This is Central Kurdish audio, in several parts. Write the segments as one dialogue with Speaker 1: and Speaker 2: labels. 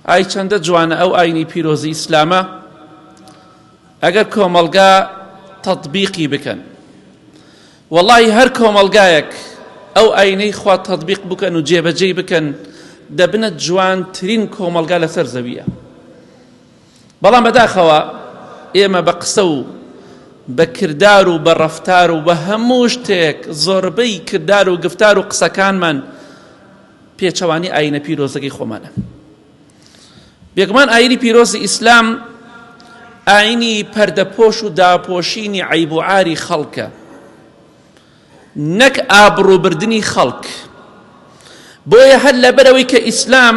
Speaker 1: ئای چەندە جوانە ئەو ئاینی پیرۆزی ئیسلامە ئەگەر کۆمەڵگا تەطبیقی بکەن. وەڵڵاهی هەر کۆمەڵگایەک ئەو ئاینەی خوا تەطبیق بکەن و جێبەجێ بکەن دەبنە جوانترین کۆمەڵگا لەسەر زەویە. بەڵام بەداخەوە ئێمە بە قسە و بە کردار و بە ڕەفتار و بە هەموو شتێک زۆربەی کردار و گفتار و قسەکانمان پێچەوانی ئاینە پیرۆزەکەی خۆمانە. بێگومان ئاینی پیرۆزی ئیسلام ئاینی پەردەپۆش و داپۆشینی عیب و عاری خەڵکە، نەک ئابڕووبردنی خەڵک. بۆیە هەر لەبەرەوەی کە ئیسلام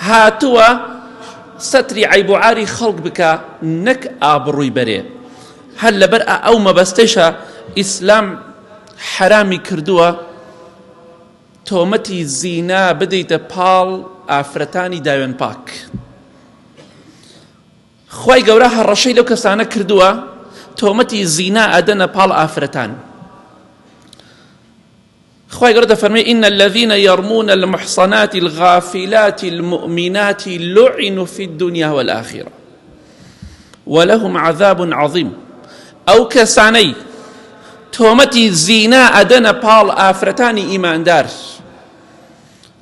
Speaker 1: هاتووە سەتری عیب و عاری خەڵک بکە نەک ئابڕووی بەرێ، هەر لەبەر ئەو مەبەستەیشە ئیسلام حرامی کردووە تۆمەتی زینا بدەیتە پاڵ ئافرەتانی داوێن پاک. خوای گەورە هەڕەشەی لەو کەسانە کردووە تۆمەتی زینا ئەدەنە پاڵ ئافرەتان. خوای گەورە دەفەرمێ إن الذين يرمون المحصنات الغافلات المؤمنات لعنوا في الدنيا والآخرة ولهم عذاب عظيم. ئەو کەسانەی تۆمەتی زینا ئەدەنە پاڵ ئافرەتانی ئیماندار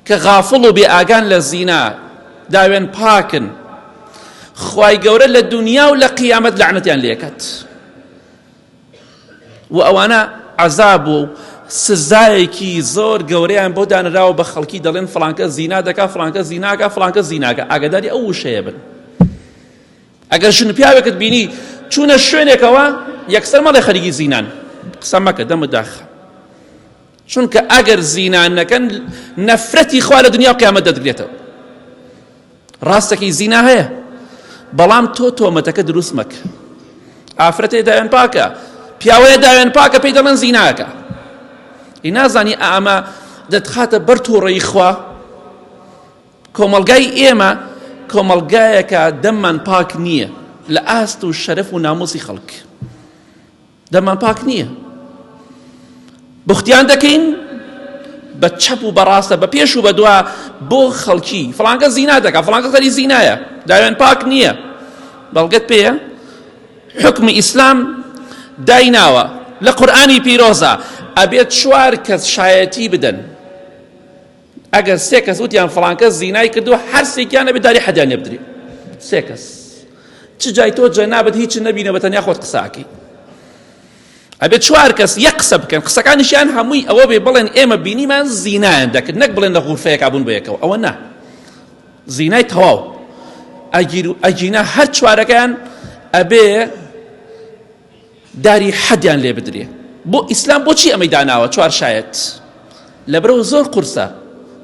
Speaker 1: کە غافڵ و بێ ئاگان لە زینا داوێن پاکن، خوای گەورە لە دنیا و لە قیامەت لعنەتیان لێکات و ئەوانە عەزاب و سزایەکی زۆر گەورەیان بۆ دانراوە بە خەڵکی دەڵێن فڵانکە زینا دەکا فڵانکە زیناکە فڵانکە زیناکە. ئاگاداری ئەو وشەیە بن. ئەگەر ژن پیاوێکت بینی چوونە شوێنێکەوە یەکسەر مەڵێ خەریکی زینان، قسە مەکە دەمت داخە، چونکە ئەگەر زینان نەکەن نەفرەتی خوا لە دنیا و قیامەت دەدرێتەوە. ڕاستەکەی زینا هەیە، بەڵام تۆ تۆمەتەکە دروست مەکە. ئافرەتێ داوێن پاکە، پیاوەیە داوێن پاکە، پێی دەڵێن زیناکە. ئی نازانی ئەمە دەتخاتە بەر تۆڕەی خوا. کۆمەڵگای ئێمە کۆمەڵگایەکە دەممان پاک نییە لە ئاست و شەرەف و ناموسی خەڵک. دەممان پاک نییە، بوختیان دەکەین بە چەپ و بەڕاستە بە پێش و بە دوا بۆ خەڵکی فڵانکە زینا دەکا فڵانکە خەری زینایە داوێن پاک نییە. بەڵگەت پێیە حکمی ئیسلام دایناوە لە قورئانی پیرۆزە ئەبێت 4 کەس شایەتی بدەن. ئەگەر 3 کەس وتیان فڵانکە زینای کردووە هەر سێکیان ئەبێت داری حەدیان لێ بدرێ. 3 کەس چ جای تۆ جەنابەت هیچ نەبینە بە تەنیا خۆت قساکەی. ئەبێت 4 کەس یەک قسە بکەن، قسەکانیشیان هەمووی ئەوە بێ بڵێن ئێمە بینیمان زینایان دەکرد، نەک بڵێن لە غورفەیەکا بوون بە یەکەوە. ئەوە نا، زینای تەواو ئەگینا هەر 4ەکەیان ئەبێ داری حەدیان لێ بدرێ. بۆ ئیسلام بۆچی ئەمەی داناوە 4 شایەت؟ لەبەرەوە زۆر قورسە،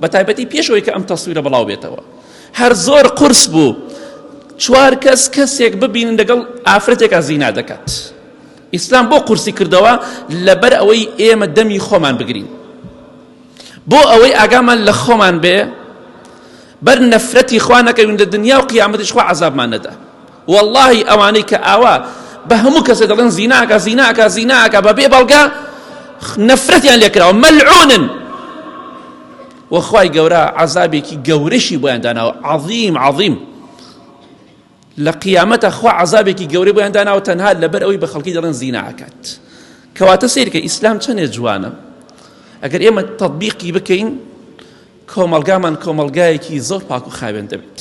Speaker 1: بە تایبەتی پێشەوەی کە ئەم تەسویرە بەڵاو بێتەوە. هەر زۆر قورس بوو 4 کەس کەسێک ببینن لەگەڵ ئافرەتێکە زینا دەکات. ئیسلام بۆ قورسی کردەوە لەبەر ئەوەی ئێمە دەمی خۆمان بگرین، بۆ ئەوەی ئاگامان لە خۆمان بێ بەر نەفرەتی خوا نەکەوین لە دنیا و قیامەتیش خوا عەزابمان نەدا. وەڵڵاهی ئەوانەی کە ئاوا بە هەموو کەسێک دەڵێن زیناکە زیناکە زیناکە بە بێ بەڵگا نەفرەتیان لێکراوە، مەلعونن. وەخوای گەورە عەزابێکی گەورەشی بۆیان داناوە، عەظیم عەظیم. لە قیامەتە خوا عەزابێکی گەورەی بۆیان داناوە تەنها لەبەر ئەوەی بە خەڵکی دەڵێن زیناکات. کەواتە سیرکە ئیسلام چەندێ جوانە. ئەگەر ئێمە تەطبیقی بکەین کۆمەڵگامان کۆمەڵگایەکی زۆر پاک و خاوێن دەبێت.